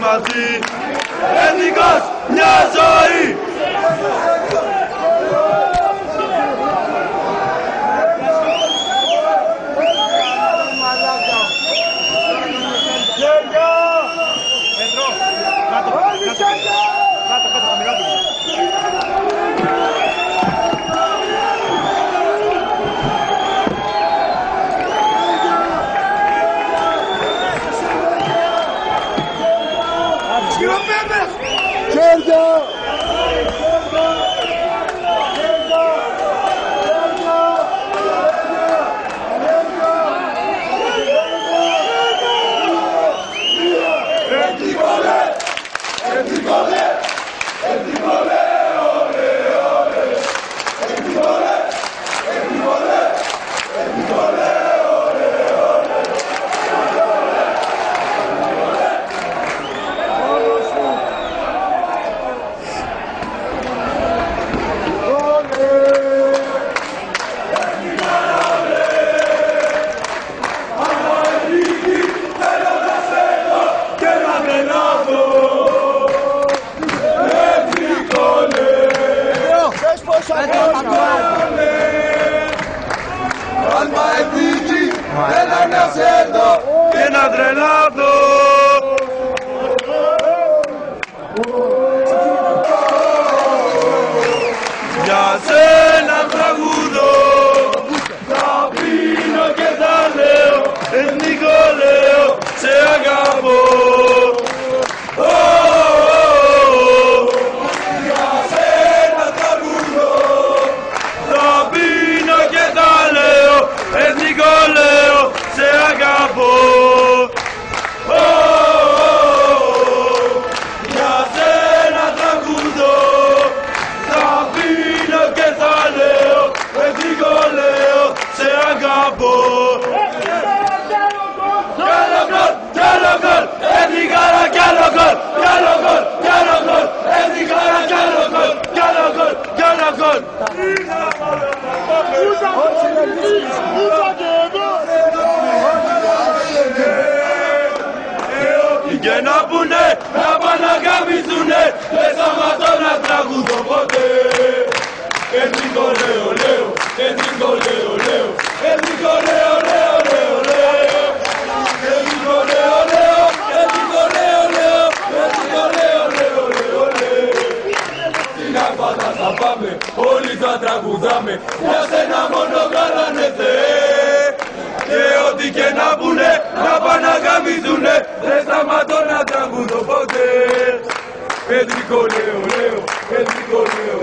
μαζί. Εθνικός, μια ζωή! Alma εθνική, έλα να σε δω και να τρελαθώ. Για σένα τραγουδώ, θα πίνω και θα λέω, εθνικό λέω, σε αγαπώ. Για σένα τραγουδώ, θα πίνω και θα λέω, εθνικό λέω, σε αγαπώ. Για σένα τραγουδώ, θα πίνω και θα λέω, εθνικό λέω, σε αγαπώ. Κι άλλο γκολ, εθνικάρα κι άλλο γκολ, κι άλλο γκολ, κι άλλο γκολ, εθνικάρα κι άλλο γκολ, κι άλλο γκολ, κι άλλο γκολ. Και να πουνε, να πάνε να γαμηθουνε, δεν σταματώ να τραγουδώ ποτέ. Εθνικό λέω, λέω, εθνικό λέω, λέω, εθνικό λέω, λέω, λέω, λέω. Εθνικό λέω, λέω, εθνικό λέω, λέω, εθνικό λέω, λέω, λέω, λέω. Στην Αρπάτα θα πάμε, όλοι θα τραγουδάμε, για σένα μόνο κάνανε Θεέ. Και ό,τι και να πουνε, να πάνε να γαμηθουνε, δεν σταματώ να τραγουδώ ποτέ. Εθνικό λέω, λέω, εθνικό λέω,